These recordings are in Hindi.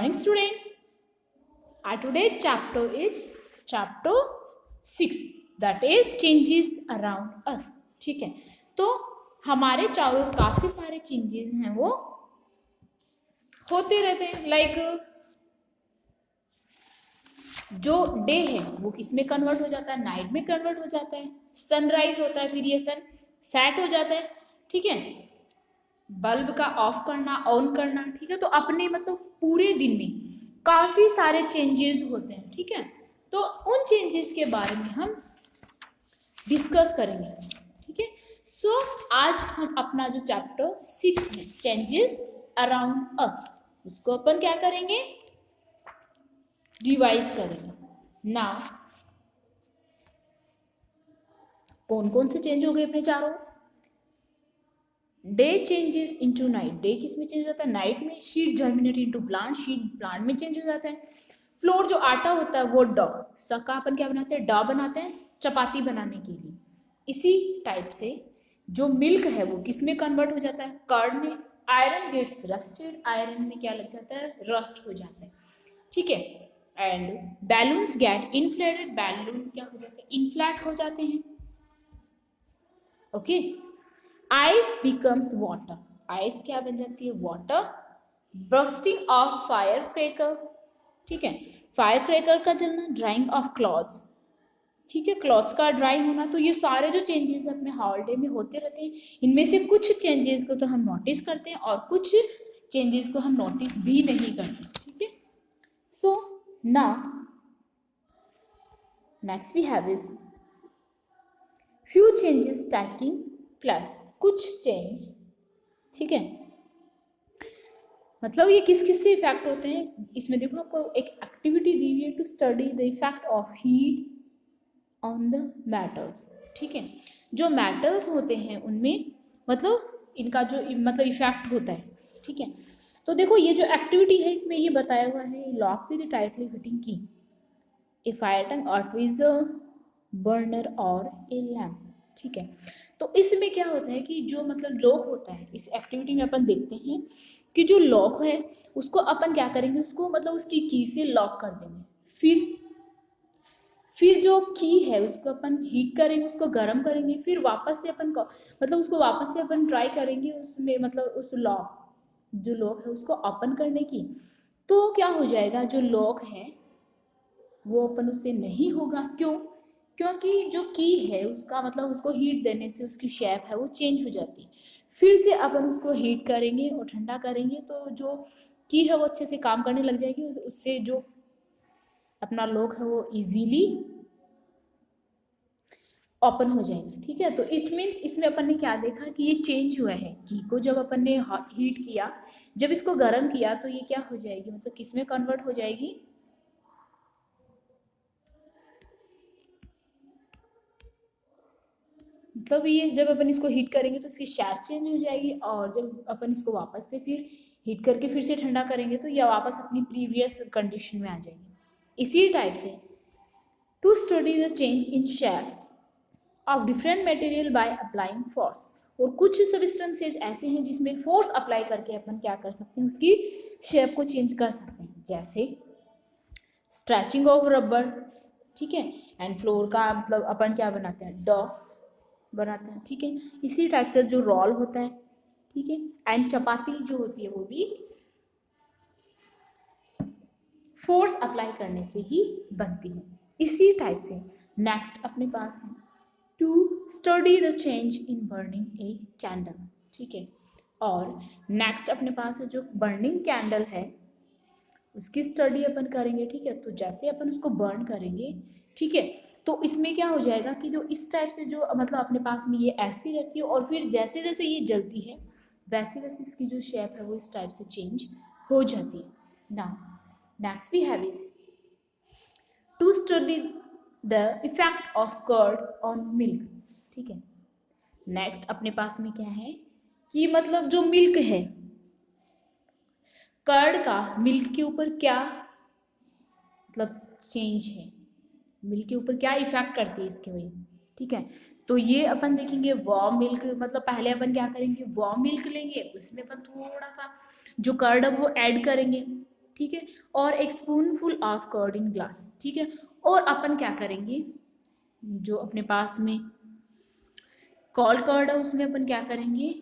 morning students. Our today's chapter is chapter 6 that is changes around us. ठीक है, तो हमारे चारों काफी सारे चेंजेस हैं वो होते रहते हैं. लाइक जो डे है वो किस में कन्वर्ट हो जाता है, नाइट में कन्वर्ट हो जाता है. सनराइज होता है फिर ये सन सेट हो जाता है. ठीक है, बल्ब का ऑफ करना ऑन करना. ठीक है, तो अपने मतलब पूरे दिन में काफी सारे चेंजेस होते हैं. ठीक है, तो उन चेंजेस के बारे में हम डिस्कस करेंगे. ठीक है, सो आज हम अपना जो चैप्टर 6 है चेंजेस अराउंड अस, उसको अपन क्या करेंगे, रिवाइज करेंगे. नाउ कौन कौन से चेंज हो गए अपने चारों. Day changes into night, day किस में चेंज होता है, नाइट में. Sheet germinate into plant, sheet plant में चेंज हो जाता है. फ्लोर जो आटा होता है वो डॉ, सका अपन क्या बनाते हैं, डॉ बनाते हैं चपाती बनाने के लिए. इसी टाइप से जो मिल्क है वो किस में कन्वर्ट हो जाता है, कर्ड में. आयरन गेट्स रस्टेड, आयरन में क्या लग जाता है, रस्ट हो जाता है. ठीक है, and balloons get inflated, balloons क्या हो जाते हैं, इन्फ्लैट हो जाते हैं. Okay, ice becomes water, ice क्या बन जाती है, water. Bursting of fire cracker, ठीक है, फायर क्रैकर का जलना. ड्राइंग ऑफ क्लॉथ्स, ठीक है, क्लॉथ्स का ड्राई होना. तो ये सारे जो चेंजेस अपने हॉलीडे में होते रहते हैं, इनमें से कुछ चेंजेस को तो हम नोटिस करते हैं और कुछ चेंजेस को हम नोटिस भी नहीं करते. ठीक है, so now next we have is few changes stacking plus, कुछ चेंज. ठीक है, मतलब ये किस किस से इफेक्ट होते हैं. इसमें देखो आपको एक एक्टिविटी दी हुई है, to study the effect of heat on the metals. ठीक है, जो मेटल्स होते हैं उनमें मतलब इनका जो मतलब इफेक्ट होता है. ठीक है, तो देखो ये जो एक्टिविटी है इसमें ये बताया हुआ है, लॉक विद टाइटली फिटिंग की ए फायर टंग और ट्विज बर्नर और ए लैम्प. ठीक है, तो इसमें क्या होता है कि जो मतलब लॉक होता है, इस एक्टिविटी में अपन देखते हैं कि जो लॉक है उसको अपन क्या करेंगे, उसको मतलब उसकी की से लॉक कर देंगे. फिर जो की है उसको अपन हीट करेंगे, उसको गर्म करेंगे. फिर वापस से अपन को मतलब उसको वापस से अपन ट्राई करेंगे उसमें मतलब उस लॉक जो लॉक है उसको ओपन करने की. तो क्या हो जाएगा, जो लॉक है वो अपन उससे नहीं होगा. क्यों, क्योंकि जो की है उसका मतलब उसको हीट देने से उसकी शेप है वो चेंज हो जाती है. फिर से अपन उसको हीट करेंगे और ठंडा करेंगे तो जो की है वो अच्छे से काम करने लग जाएगी. उससे जो अपना लॉक है वो इजीली ओपन हो जाएगा. ठीक है, तो इट मीन्स इसमें अपन ने क्या देखा कि ये चेंज हुआ है. की को जब अपन ने हीट किया, जब इसको गर्म किया तो ये क्या हो जाएगी, मतलब किस में कन्वर्ट हो जाएगी, मतलब ये जब अपन इसको हीट करेंगे तो इसकी शेप चेंज हो जाएगी. और जब अपन इसको वापस से फिर हीट करके फिर से ठंडा करेंगे तो यह वापस अपनी प्रीवियस कंडीशन में आ जाएगी. इसी टाइप से to study the change in shape of different material by applying force, और कुछ सब्सटेंसेज ऐसे हैं जिसमें फोर्स अप्लाई करके अपन क्या कर सकते हैं, उसकी शेप को चेंज कर सकते हैं. जैसे स्ट्रेचिंग ऑफ रबर. ठीक है, एंड फ्लोर का मतलब अपन क्या बनाते हैं, डॉ बनाते हैं. ठीक है, इसी टाइप से जो रोल होता है. ठीक है, एंड चपाती जो होती है वो भी फोर्स अप्लाई करने से ही बनती है. इसी टाइप से नेक्स्ट अपने पास है to study the change in burning a candle. ठीक है, और नेक्स्ट अपने पास है जो बर्निंग कैंडल है उसकी स्टडी अपन करेंगे. ठीक है, तो जैसे अपन उसको बर्न करेंगे, ठीक है, तो इसमें क्या हो जाएगा कि जो इस टाइप से जो मतलब अपने पास में ये ऐसी रहती है और फिर जैसे जैसे ये जलती है वैसे वैसे इसकी जो शेप है वो इस टाइप से चेंज हो जाती है. Now next we have is to study the effect of curd on milk. ठीक है, नेक्स्ट अपने पास में क्या है कि मतलब जो मिल्क है, कर्ड का मिल्क के ऊपर क्या मतलब चेंज है, मिल्क के ऊपर क्या इफेक्ट करती है इसके वजह. ठीक है, तो ये अपन देखेंगे वार्म मिल्क. मतलब पहले अपन क्या करेंगे, वार्म मिल्क लेंगे, उसमें अपन थोड़ा सा जो कर्ड है वो ऐड करेंगे. ठीक है, और एक spoonful of curd in glass, ठीक है। और अपन क्या करेंगे, जो अपने पास में कोल्ड कर्ड है उसमें अपन क्या करेंगे,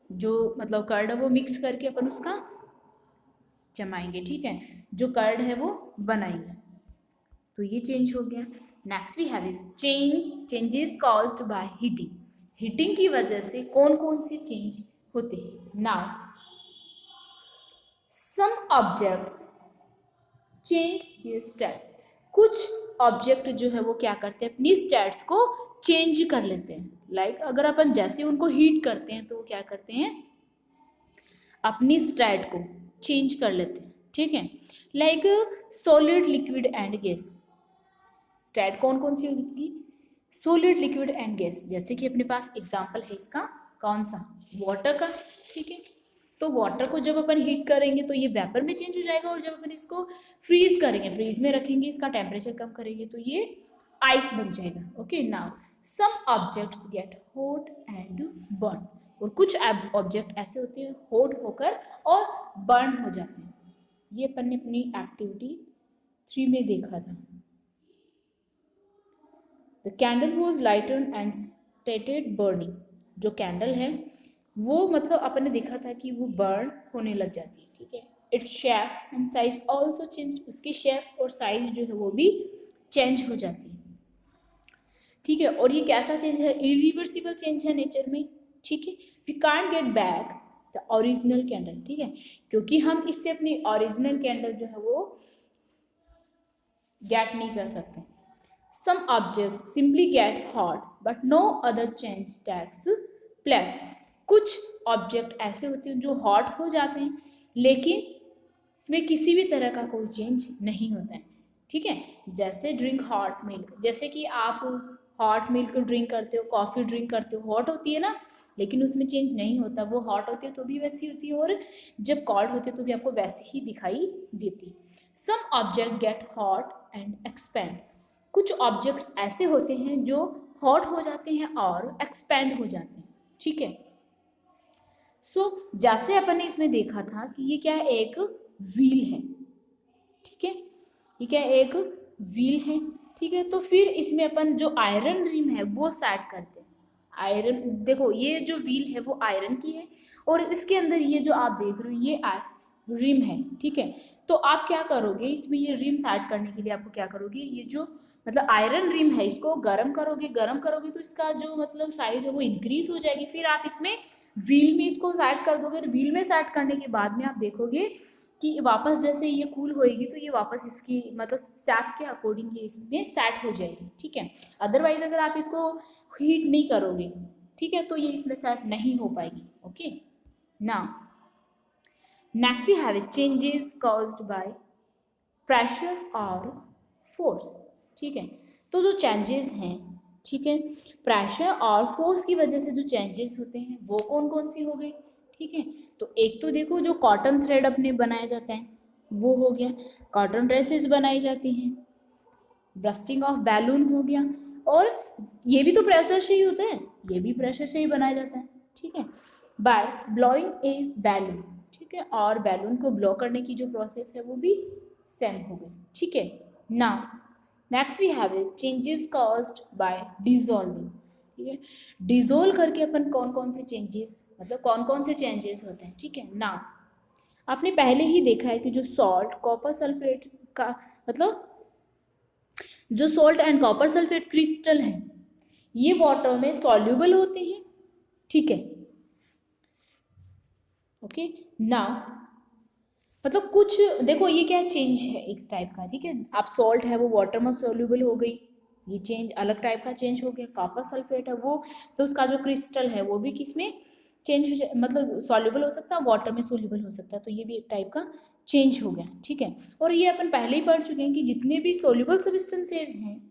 जो मतलब कर्ड है वो मिक्स करके अपन उसका जमाएंगे, ठीक है, जो कर्ड है वो बनाएंगे। तो ये चेंज हो गया। Next we have is changes caused by heating. Heating की वजह से कौन कौन से चेंज होते हैं। Now some objects change their states. कुछ ऑब्जेक्ट जो है वो क्या करते हैं, अपनी स्टेट्स को चेंज कर लेते हैं। लाइक अगर अपन जैसे उनको हीट करते हैं तो वो क्या करते हैं, अपनी स्टेट को चेंज कर लेते हैं, ठीक है। Like solid, liquid and gas. State कौन कौन सी होगी, सॉलिड, लिक्विड एंड गैस। जैसे कि अपने पास एग्जांपल है इसका, कौन सा, वाटर का, ठीक है। तो वाटर को जब अपन हीट करेंगे तो ये वेपर में चेंज हो जाएगा, और जब अपन इसको फ्रीज करेंगे, फ्रीज में रखेंगे, इसका टेम्परेचर कम करेंगे तो ये आइस बन जाएगा। Okay, now some objects get hot and burn. और कुछ ऑब्जेक्ट ऐसे होते हैं हॉट होकर और बर्न हो जाते हैं। ये अपन ने अपनी एक्टिविटी 3 में देखा था। The candle was lighted and started burning. जो कैंडल है वो मतलब अपन ने देखा था कि वो बर्न होने लग जाती है, ठीक है। Its shape and size also change. उसकी शेप और साइज जो है वो भी चेंज हो जाती है, ठीक है। और ये कैसा चेंज है, इरिवर्सिबल चेंज है नेचर में, ठीक है। We can't get back the original candle, ठीक है, क्योंकि हम इससे अपनी ओरिजिनल कैंडल जो है वो गेट नहीं कर सकते। Some object simply get hot but no other change takes place. कुछ ऑब्जेक्ट ऐसे होते हैं जो हॉट हो जाते हैं लेकिन इसमें किसी भी तरह का कोई चेंज नहीं होता है, ठीक है। जैसे ड्रिंक हॉट मिल्क, जैसे कि आप हॉट मिल्क ड्रिंक करते हो, कॉफ़ी ड्रिंक करते हो, हॉट होती है ना, लेकिन उसमें चेंज नहीं होता। वो हॉट होती है तो भी वैसी होती है, और जब कोल्ड होती है तो भी आपको वैसे ही दिखाई देती है। Some object get hot and expand. कुछ ऑब्जेक्ट्स ऐसे होते हैं जो हॉट हो जाते हैं और एक्सपेंड हो जाते हैं, ठीक है। सो जैसे अपन ने इसमें देखा था कि ये क्या है, एक व्हील है, ठीक है। ये क्या है, एक व्हील है, ठीक है। तो फिर इसमें अपन जो आयरन रिम है वो सेट करते हैं। आयरन, देखो ये जो व्हील है वो आयरन की है, और इसके अंदर ये जो आप देख रहे हो ये रिम है, ठीक है। तो आप क्या करोगे, इसमें ये रिम सेट करने के लिए आपको क्या करोगे, ये जो मतलब आयरन रिम है इसको गर्म करोगे, गर्म करोगे तो इसका जो मतलब साइज है वो इंक्रीज हो जाएगी। फिर आप इसमें व्हील में इसको सेट कर दोगे। व्हील में सेट करने के बाद में आप देखोगे कि वापस जैसे ये कूल होएगी तो ये वापस इसकी मतलब सैक के अकॉर्डिंग ये इसमें सेट हो जाएगी, ठीक है। अदरवाइज अगर आप इसको हीट नहीं करोगे, ठीक है, तो ये इसमें सेट नहीं हो पाएगी। Okay, now next we have changes caused by pressure और फोर्स, ठीक है। तो जो चेंजेस हैं, ठीक है, प्रेशर और फोर्स की वजह से जो चेंजेस होते हैं वो कौन कौन सी हो गई, ठीक है। तो एक तो देखो जो कॉटन थ्रेड अपने बनाया जाता है वो हो गया, कॉटन ड्रेसेस बनाई जाती हैं, ब्रस्टिंग ऑफ बैलून हो गया, और ये भी तो प्रेशर से ही होता है, ये भी प्रेशर से ही बनाया जाता है, ठीक है, बाय ब्लोइंग ए बैलून, ठीक है। और बैलून को ब्लो करने की जो प्रोसेस है वो भी सेम हो गई, ठीक है। Now next we have changes caused by dissolving, ठीक है। डिजोल्व करके अपन कौन कौन से चेंजेस मतलब कौन कौन से चेंजेस होते हैं, ठीक है। नाउ आपने पहले ही देखा है कि जो सॉल्ट कॉपर सल्फेट का मतलब जो salt and copper sulphate crystal हैं ये वाटर में सॉल्यूबल होते हैं, ठीक है। ओके, नाउ मतलब कुछ देखो ये क्या चेंज है एक टाइप का, ठीक है। आप सॉल्ट है वो वाटर में सॉल्यूबल हो गई, ये चेंज अलग टाइप का चेंज हो गया। कॉपर सल्फेट है वो तो उसका जो क्रिस्टल है वो भी किस में चेंज हो मतलब सॉल्यूबल हो सकता है, वाटर में सॉल्यूबल हो सकता है, तो ये भी एक टाइप का चेंज हो गया, ठीक है। और ये अपन पहले ही पढ़ चुके हैं कि जितने भी सॉल्यूबल सब्सटेंसेज हैं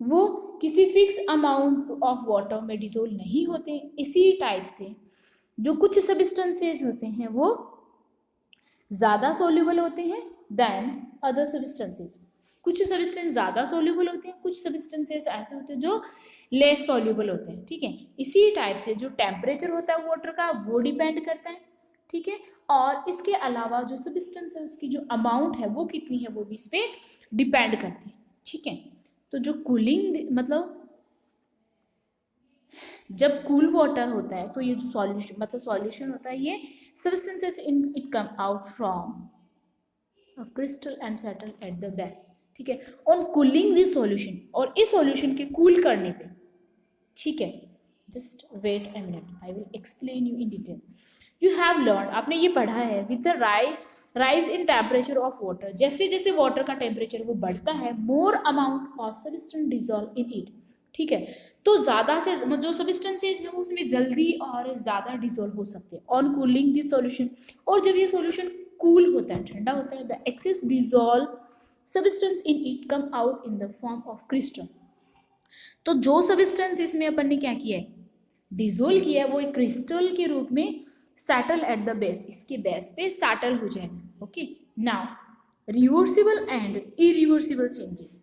वो किसी फिक्स अमाउंट ऑफ वाटर में डिसोल्व नहीं होते। इसी टाइप से जो कुछ सब्सटेंसेज होते हैं वो ज़्यादा सोल्यूबल होते हैं देन अदर सब्सटेंसेज। कुछ सब्सटेंस ज़्यादा सोल्यूबल होते हैं, कुछ सब्सटेंसेस ऐसे होते हैं जो लेस सोल्यूबल होते हैं, ठीक है। इसी टाइप से जो टेम्परेचर होता है वाटर का वो डिपेंड करता है, ठीक है। और इसके अलावा जो सब्सटेंस है उसकी जो अमाउंट है वो कितनी है वो भी इस पर डिपेंड करती है, ठीक है। तो जो कूलिंग मतलब जब कूल वाटर होता है तो ये जो सॉल्यूशन मतलब सॉल्यूशन होता है ये substances in it come out from crystal and settle at the base, ठीक है। ऑन कूलिंग दिस सॉल्यूशन, और इस सॉल्यूशन के कूल करने पे, ठीक है, just wait a minute, I will explain you in detail. You have learn, आपने ये पढ़ा है, with the rise in temperature of water, जैसे जैसे वाटर का टेम्परेचर वो बढ़ता है, more amount of substance dissolve in it, ठीक है। तो ज़्यादा से जो सब्सटेंसेज है वो उसमें जल्दी और ज़्यादा डिजोल्व हो सकते हैं ऑन कूलिंग दिस सॉल्यूशन। और जब ये सॉल्यूशन कूल होता है, ठंडा होता है, the excess dissolve substance in it come out in the form of crystal. तो जो सब्सटेंस इसमें अपन ने क्या किया है, डिजोल्व किया है, वो एक क्रिस्टल के रूप में सैटल एट द बेस, इसके बेस पे सैटल हो जाएगा। Okay, now reversible and irreversible changes.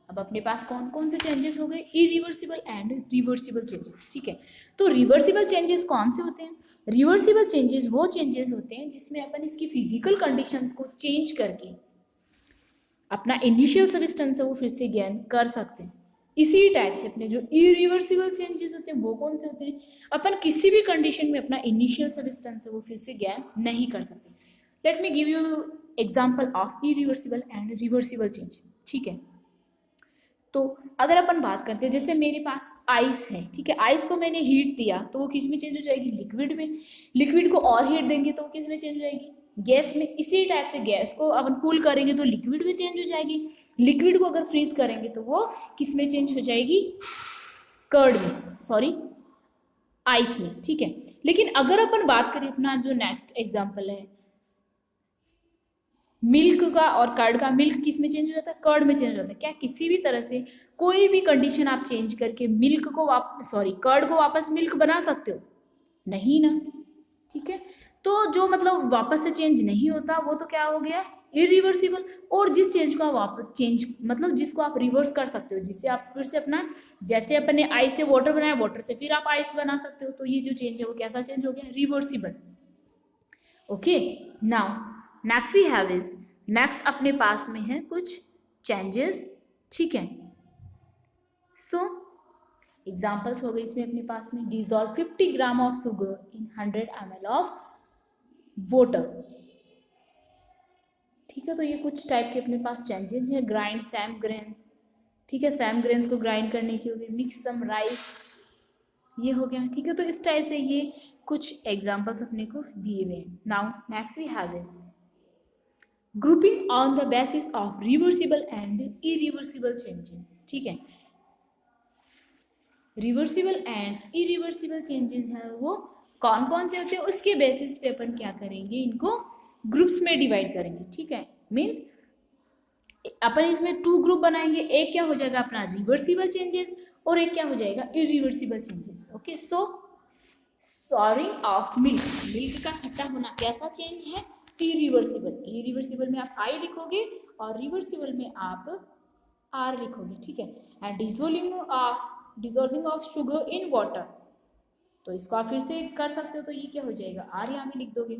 अब अपने पास कौन कौन से चेंजेस हो गए, इरिवर्सिबल एंड रिवर्सिबल चेंजेस, ठीक है। तो रिवर्सिबल चेंजेस कौन से होते हैं, रिवर्सिबल चेंजेस वो चेंजेस होते हैं जिसमें अपन इसकी फिजिकल कंडीशंस को चेंज करके अपना इनिशियल सब्सटेंस है वो फिर से गेन कर सकते हैं। इसी टाइप से अपने जो इरिवर्सिबल चेंजेस होते हैं वो कौन से होते हैं, अपन किसी भी कंडीशन में अपना इनिशियल सब्सटेंस है वो फिर से गेन नहीं कर सकते। Let me give you example of irreversible and reversible change, ठीक है। तो अगर अपन बात करते हैं, जैसे मेरे पास आइस है, ठीक है, आइस को मैंने हीट दिया तो वो किस में चेंज हो जाएगी, लिक्विड में। लिक्विड को और हीट देंगे तो वो किस में चेंज हो जाएगी, गैस में। इसी टाइप से गैस को अपन कूल करेंगे तो लिक्विड में चेंज हो जाएगी। लिक्विड को अगर फ्रीज करेंगे तो वो किस में चेंज हो जाएगी, कर्ड में, सॉरी आइस में, ठीक है। लेकिन अगर अपन बात करें अपना जो नेक्स्ट एग्जाम्पल है मिल्क का और कर्ड का, मिल्क किस में चेंज हो जाता है, कर्ड में चेंज हो जाता है। क्या किसी भी तरह से कोई भी कंडीशन आप चेंज करके मिल्क को कर्ड को वापस मिल्क बना सकते हो, नहीं ना, ठीक है। तो जो मतलब वापस से चेंज नहीं होता वो तो क्या हो गया, इरिवर्सिबल। और जिस चेंज को आप वापस चेंज मतलब जिसको आप रिवर्स कर सकते हो, जिससे आप फिर से अपना, जैसे अपन ने आइस से वाटर बनाया, वाटर से फिर आप आइस बना सकते हो, तो ये जो चेंज है वो कैसा चेंज हो गया, reversible. Okay, now next we have is, next अपने पास में है कुछ चेंजेस, ठीक है। सो एग्जाम्पल्स हो गए इसमें अपने पास में, dissolve 50 gram of sugar in 100 ml of water, ठीक है। तो ये कुछ टाइप के अपने पास चेंजेस हैं। ग्राइंड सैम ग्रेन्स, ठीक है, सैम ग्रेन्स को ग्राइंड करने की हो गई। मिक्स सम राइस, ये हो गया, ठीक है। तो इस टाइप से ये कुछ एग्जाम्पल्स अपने को दिए हुए हैं। Now next we have is grouping on the basis of reversible and irreversible changes, ठीक है। रिवर्सिबल एंड इरिवर्सिबल चेंजेस हैं वो कौन कौन से होते हैं, उसके बेसिस पे अपन क्या करेंगे, इनको ग्रुप्स में डिवाइड करेंगे, ठीक है। मीन्स अपन इसमें 2 ग्रुप बनाएंगे, एक क्या हो जाएगा अपना रिवर्सिबल चेंजेस और एक क्या हो जाएगा irreversible changes. Okay, so soaring of milk, milk का खट्टा होना कैसा चेंज है, इरिवर्सिबल। इरिवर्सिबल में आप आई लिखोगे और रिवर्सिबल में आप आर लिखोगे, ठीक है। And dissolving of sugar in water, तो इसको आप फिर से कर सकते हो, तो ये क्या हो जाएगा, आर यहाँ में लिख दोगे।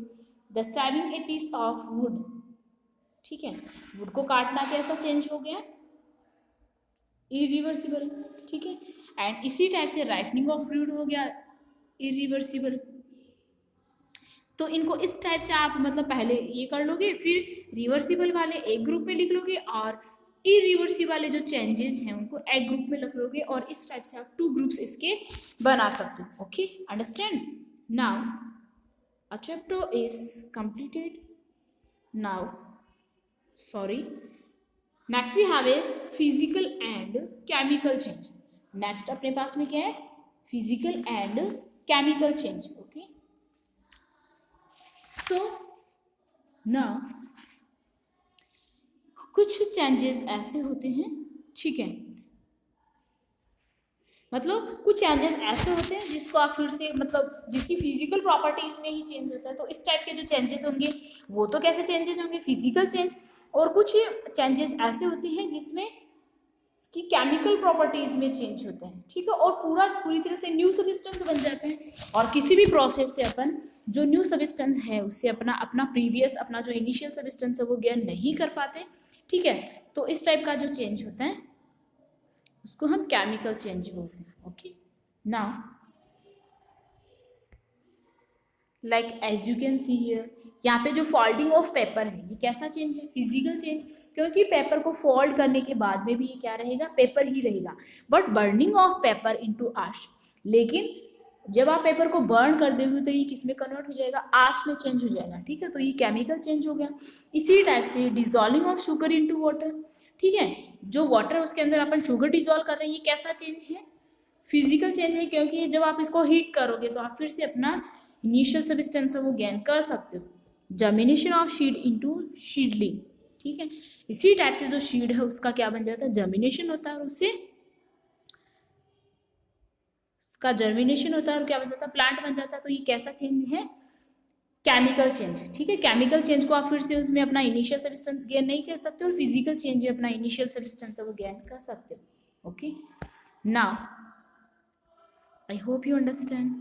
The sawing a piece of wood, ठीक है, वुड को काटना कैसा चेंज हो गया, इरिवर्सिबल, ठीक है। एंड इसी टाइप से राइपनिंग ऑफ फ्रूट हो गया इरिवर्सिबल। तो इनको इस टाइप से आप मतलब पहले ये कर लोगे, फिर रिवर्सिबल वाले एक ग्रुप में लिख लोगे और इरिवर्सिबल वाले जो चेंजेस हैं उनको एक ग्रुप में लिख लोगे, और इस टाइप से आप 2 ग्रुप्स इसके बना सकते हो। Okay, understand. Now a chapter is completed. Now sorry, next we have is physical and chemical change. नेक्स्ट अपने पास में क्या है, physical and chemical change. Okay, so now कुछ चेंजेस ऐसे होते हैं, ठीक है, मतलब कुछ चेंजेस ऐसे होते हैं जिसको आप फिर से मतलब जिसकी फिजिकल प्रॉपर्टीज में ही चेंज होता है। तो इस टाइप के जो चेंजेस होंगे वो तो कैसे चेंजेस होंगे, फिजिकल चेंज। और कुछ चेंजेस ऐसे होते हैं जिसमें इसकी केमिकल प्रॉपर्टीज में चेंज होते हैं, ठीक है, और पूरी तरह से न्यू सब्सटेंस बन जाते हैं। और किसी भी प्रोसेस से अपन जो न्यू सब्सटेंस है उससे अपना अपना प्रीवियस अपना जो इनिशियल सब्सटेंस है वो गेन नहीं कर पाते, ठीक है। तो इस टाइप का जो चेंज होता है उसको हम केमिकल चेंज बोलते हैं। Okay, now like as you can see here, यहाँ पे जो फोल्डिंग ऑफ पेपर है ये कैसा चेंज है, फिजिकल चेंज, क्योंकि पेपर को फोल्ड करने के बाद में भी ये क्या रहेगा, पेपर ही रहेगा। But burning of paper into आश, लेकिन जब आप पेपर को बर्न कर देंगे तो ये किस में कन्वर्ट हो जाएगा, आश में चेंज हो जाएगा, ठीक है। तो ये केमिकल चेंज हो गया। इसी टाइप से dissolving of sugar into water, ठीक है, जो वाटर उसके अंदर अपन शुगर डिजोल्व कर रहे हैं, ये कैसा चेंज है, फिजिकल चेंज है, क्योंकि जब आप इसको हीट करोगे तो आप फिर से अपना इनिशियल सब्सटेंस है वो गेन कर सकते हो। जर्मिनेशन ऑफ शीड इनटू शीडलिंग, ठीक है। इसी टाइप से जो शीड है उसका क्या बन जाता है, जर्मिनेशन होता है, और उससे उसका जर्मिनेशन होता है और क्या बन जाता है, प्लांट बन जाता है। तो ये कैसा चेंज है, केमिकल चेंज, ठीक है। केमिकल चेंज को आप फिर से उसमें अपना इनिशियल सब्सटेंस गेन नहीं कर सकते, और फिजिकल चेंज में अपना इनिशियल सब्सटेंस है वो गेन कर सकते हो। Okay, now I hope you understand.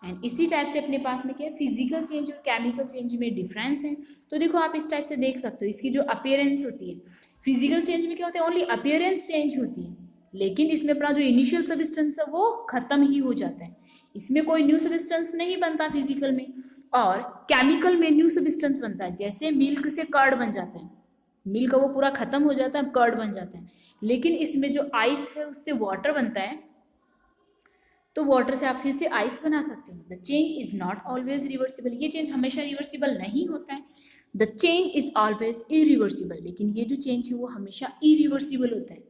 And इसी टाइप से अपने पास में क्या है, फिजिकल चेंज और केमिकल चेंज में डिफरेंस है। तो देखो आप इस टाइप से देख सकते हो, इसकी जो अपीयरेंस होती है, फिजिकल चेंज में क्या होता है, ओनली अपीयरेंस चेंज होती है, लेकिन इसमें अपना जो इनिशियल सब्सटेंस है वो खत्म ही हो जाता है, इसमें कोई न्यू सब्सटेंस नहीं बनता फिजिकल में। और केमिकल में न्यू सब्सटेंस बनता है, जैसे मिल्क से कर्ड बन जाता है, मिल्क वो पूरा खत्म हो जाता है, कर्ड बन जाता है, लेकिन इसमें जो आइस है उससे वाटर बनता है, तो वाटर से आप फिर से आइस बना सकते हो। The change is not always reversible, ये चेंज हमेशा रिवर्सिबल नहीं होता है। The change is always irreversible, लेकिन ये जो चेंज है वो हमेशा इरिवर्सिबल होता है।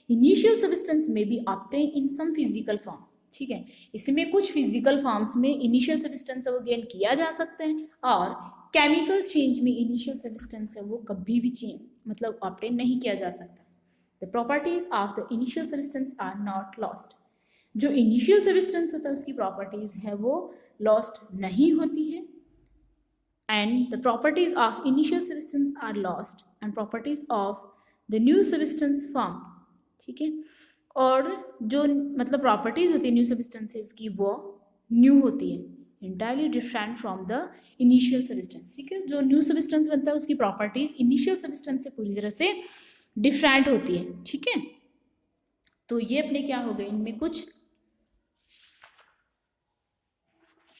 इनिशियल सब्सटेंस में be obtain in some physical form, ठीक है, इसमें कुछ फिजिकल फॉर्म्स में इनिशियल सब्सटेंस है वो गेन किया जा सकता है, और केमिकल चेंज में इनिशियल सब्सटेंस है वो कभी भी चेंज मतलब ऑब्टेन नहीं किया जा सकता। The properties of the initial substance are not lost, जो इनिशियल सब्सटेंस होता है उसकी प्रॉपर्टीज है वो लॉस्ट नहीं होती है। And the properties of initial substance are lost and properties of the new substance form, ठीक है। और जो मतलब प्रॉपर्टीज होती है न्यू सब्सटेंसेस की वो न्यू होती है, entirely different from the initial substance, ठीक है। जो न्यू सब्सटेंस बनता है उसकी प्रॉपर्टीज इनिशियल सब्सटेंस से पूरी तरह से डिफरेंट होती है, ठीक है। तो ये अपने क्या हो गए, इनमें कुछ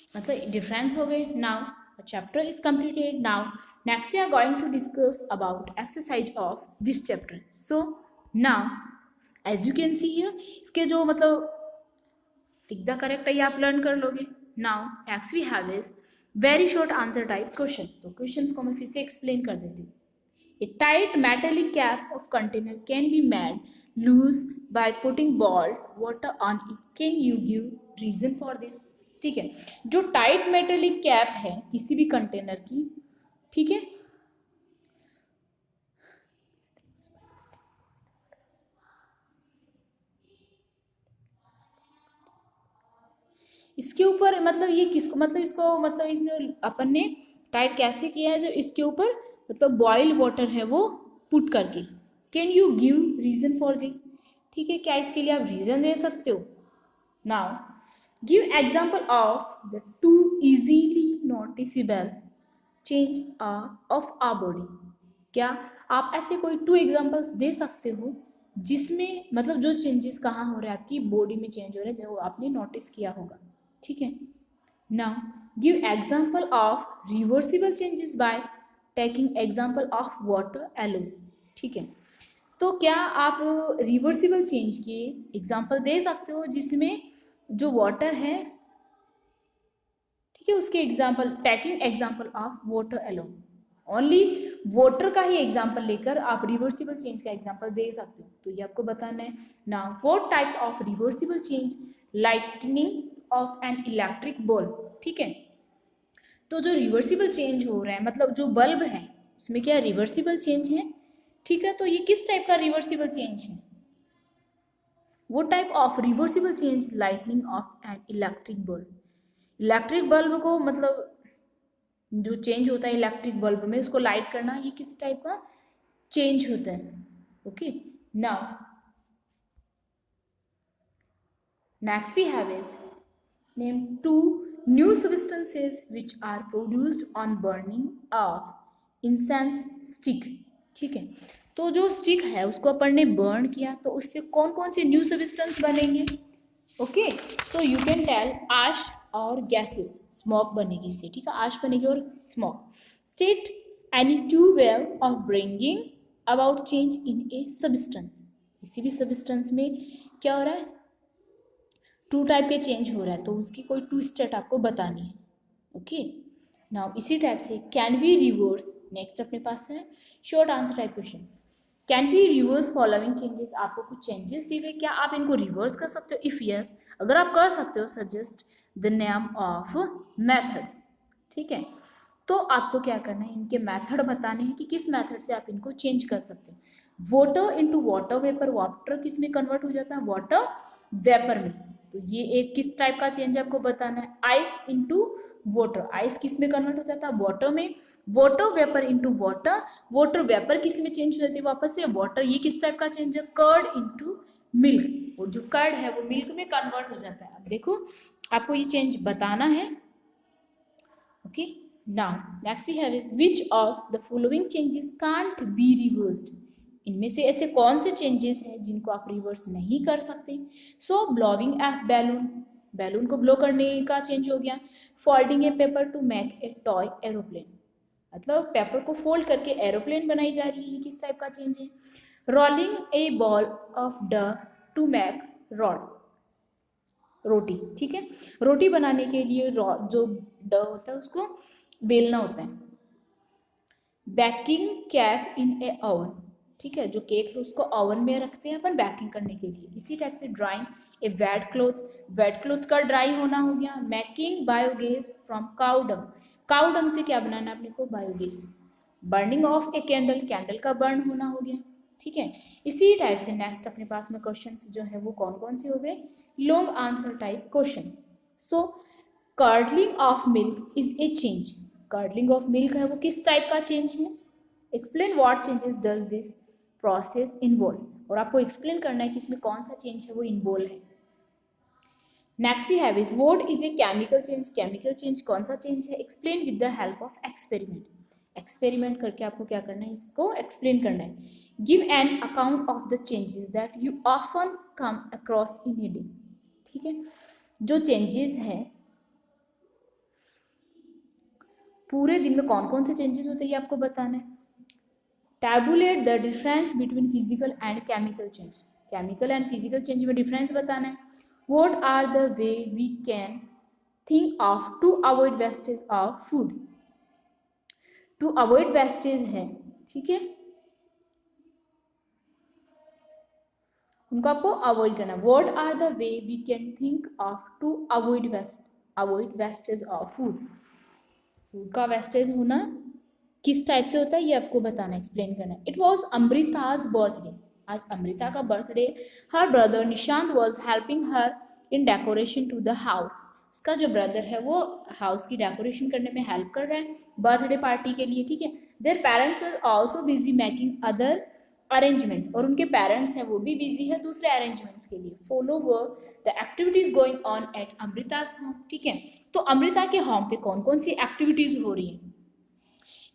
मतलब डिफरेंस हो गए। Now the chapter is completed. Now next we are going to discuss about exercise of this chapter. So now as you can see here, इसके जो मतलब टिक द करेक्ट है ये आप लर्न कर लोगे। Now next we have is very short answer type questions. तो क्वेश्चंस को मैं फिर से एक्सप्लेन कर देती हूँ। A tight metallic cap of container can be made loose by putting boiled water on it. Can you give reason for this? ठीक है, जो टाइट मेटेलिक कैप है किसी भी कंटेनर की, ठीक है, इसके ऊपर मतलब ये किसको मतलब इसको मतलब इसने अपन ने टाइट कैसे किया है, जब इसके ऊपर मतलब बॉइल्ड वाटर है वो पुट करके। Can you give reason for this, ठीक है, क्या इसके लिए आप रीजन दे सकते हो। Now give example of the two easily noticeable change of a body, क्या आप ऐसे कोई टू एग्जाम्पल्स दे सकते हो जिसमें मतलब जो चेंजेस कहाँ हो रहे हैं आपकी बॉडी में चेंज हो रहे हैं जो आपने नोटिस किया होगा, ठीक है। Now give example of reversible changes by taking example of water alone, ठीक है। तो क्या आप रिवर्सिबल चेंज के एग्जाम्पल दे सकते हो जिसमें जो वाटर है, ठीक है, उसके example taking example of water alone, only water का ही एग्जाम्पल लेकर आप रिवर्सिबल चेंज का एग्जाम्पल दे सकते हो। तो ये आपको बताना है। Now what type of reversible change, lightning of an electric bulb, ठीक है। तो जो रिवर्सिबल चेंज हो रहा है मतलब जो बल्ब है उसमें क्या रिवर्सिबल चेंज है, ठीक है। तो ये किस टाइप का रिवर्सिबल चेंज है, वो type of reversible change lightning of an electric bulb, electric bulb को मतलब जो चेंज होता है इलेक्ट्रिक बल्ब में उसको लाइट करना, ये किस टाइप का चेंज होता है। Okay, now next we have is name two new substances which are produced on burning of incense stick. ठीक है, तो जो स्टिक है उसको अपन ने बर्न किया तो उससे कौन कौन से न्यू सब्सटेंस बनेंगे। Okay, so you can tell ash और गैसेस, स्मोक बनेगी इससे। ठीक है, आश बनेगी और smoke. State any two way of bringing about change in a substance. किसी भी सब्सटेंस में क्या हो रहा है, टू टाइप के चेंज हो रहा है, तो उसकी कोई टू स्टेट आपको बतानी है। ओके, नाउ इसी टाइप से कैन वी रिवर्स, नेक्स्ट अपने पास है short answer type question. Can we reverse following changes, आपको कुछ चेंजेस दिए हुए, क्या आप इनको रिवर्स कर सकते हो? इफ यस, अगर आप कर सकते हो, suggest the name of method. ठीक है, तो आपको क्या करना है, इनके मेथड बताने हैं कि किस मेथड से आप इनको चेंज कर सकते हैं। Water into water vapour, water किस में कन्वर्ट हो जाता है, वाटर वेपर में, तो ये एक किस टाइप का चेंज आपको बताना है। आइस इनटू वाटर, आइस किस में कन्वर्ट हो जाता है, वाटर में। Water vapour into water, water vapour किस में चेंज हो जाती है, वापस से वाटर, ये किस टाइप का चेंज है, कर्ड इनटू मिल्क, वो जो कर्ड है वो मिल्क में कन्वर्ट हो जाता है। अब देखो आपको ये चेंज बताना है। Okay, now next we have is which of the following changes can't be reversed, इनमें से ऐसे कौन से चेंजेस हैं जिनको आप रिवर्स नहीं कर सकते। सो ब्लोइंग ए बैलून, बैलून को ब्लो करने का चेंज हो गया। Folding A paper two make a toy aeroplane, मतलब पेपर को फोल्ड करके एरोप्लेन बनाई जा रही है, किस टाइप का चेंज है। रोलिंग ए बॉल ऑफ ड टू मेक रॉड, रोटी। ठीक है, रोटी बनाने के लिए जो ड होता है उसको बेलना होता है। बेकिंग केक इन ए ओवन, ठीक है, जो केक है उसको ओवन में रखते हैं अपन बेकिंग करने के लिए। इसी टाइप से drying a wet clothes, wet clothes का ड्राई होना हो गया। Making biogas from cow dung, cow dung से क्या बनाना है अपने को, biogas. Burning of a candle, candle का बर्न होना हो गया। ठीक है, इसी टाइप से नेक्स्ट अपने पास में क्वेश्चन जो है वो कौन कौन से हो गए, long answer type question. So curdling of milk is a change, curdling of milk है वो किस टाइप का चेंज है। Explain what changes does this process involve, और आपको एक्सप्लेन करना है कि इसमें कौन सा चेंज है वो इन्वॉल्व है। Next we have is what is a chemical change, chemical change कौन सा चेंज है। Explain with the help of experiment, experiment करके आपको क्या करना है, इसको एक्सप्लेन करना है। Give an account of the changes that you often come across in a day, ठीक है, जो चेंजेस हैं पूरे दिन में कौन कौन से चेंजेस होते हैं ये आपको बताना है। Tabulate the difference between physical and chemical change, chemical and physical change में डिफरेंस बताना है। What are the way we can think of to avoid wastage of food, to avoid wastage है, ठीक है, उनको आपको अवॉइड करना। What are the way we can think of to avoid wastage of food, food का वेस्टेज होना किस टाइप से होता है ये आपको बताना, एक्सप्लेन करना है। इट वॉज अमृताज बर्थडे, आज अमृता का birthday. Her brother Nishant was helping her in decoration to the house, उसका जो ब्रदर है वो हाउस की डेकोरेशन करने में हेल्प कर रहा है बर्थडे पार्टी के लिए, ठीक है। Their parents were also busy making other arrangements, और उनके पेरेंट्स हैं वो भी बिजी है दूसरे अरेंजमेंट्स के लिए। Follow where the activities going on at Amrita's home, ठीक है, तो अमृता के होम पे कौन कौन सी एक्टिविटीज हो रही है,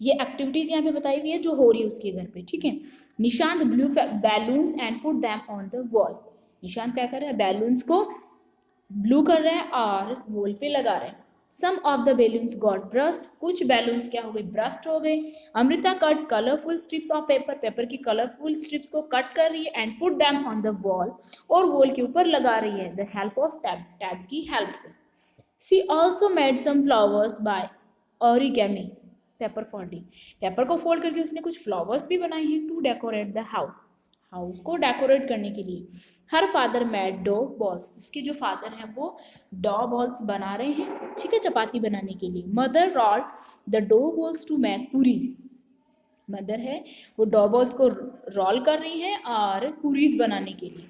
ये एक्टिविटीज यहाँ पे बताई हुई है जो हो रही है उसके घर पे, ठीक है। Nishant blue balloons and put them on the wall, Nishant क्या कर रहा है, बैलून्स को ब्लू कर रहा है और वॉल पे लगा रहे हैं। Some of the balloons got burst, कुछ बैलून्स क्या हो गए, ब्रस्ट हो गए। Amrita cut colourful strips of paper, paper की कलरफुल स्ट्रिप्स को कट कर रही है and put them on the wall, और वॉल के ऊपर लगा रही है the help of tab, tab की हेल्प से। She also made some flowers by origami, paper folding, paper को फोल्ड करके उसने कुछ फ्लावर्स भी बनाए हैं to decorate the house, house को डेकोरेट करने के लिए। Her father made dough balls, उसके जो फादर हैं वो डो बॉल्स बना रहे हैं, ठीक है, चपाती बनाने के लिए। Mother rolled the dough balls to make puris, mother है वो डो बॉल्स को रोल कर रही है और पूरीज बनाने के लिए।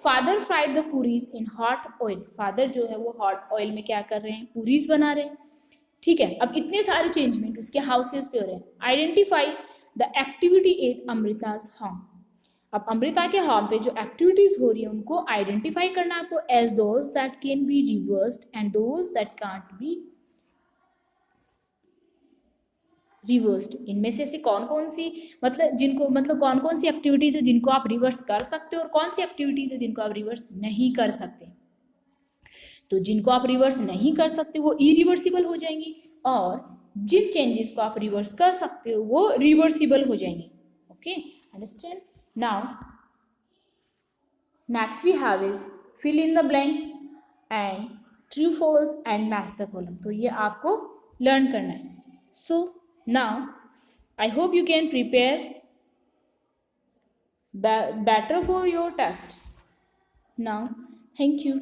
Father fried the puris in hot oil, father जो है वो हॉट ऑयल में क्या कर रहे हैं, पूरीज बना रहे हैं, ठीक है। अब इतने सारे चेंजमेंट उसके हाउसेस पे हो रहे हैं। Identify the activity at Amrita's home, अब अमृता के होम पे जो एक्टिविटीज हो रही है उनको आइडेंटिफाई करना है आपको as those that can be reversed and those that can't be reversed. इनमें से कौन कौन सी कौन कौन सी एक्टिविटीज है जिनको आप रिवर्स कर सकते हो और कौन सी एक्टिविटीज है जिनको आप रिवर्स नहीं कर सकते। तो जिनको आप रिवर्स नहीं कर सकते वो इरिवर्सिबल हो जाएंगी और जिन चेंजेस को आप रिवर्स कर सकते हो वो रिवर्सिबल हो जाएंगे। Okay, understand? Now next we have is fill in the blanks and true false and match the column. तो ये आपको लर्न करना है। So now I hope you can prepare better for your test. Now, thank you.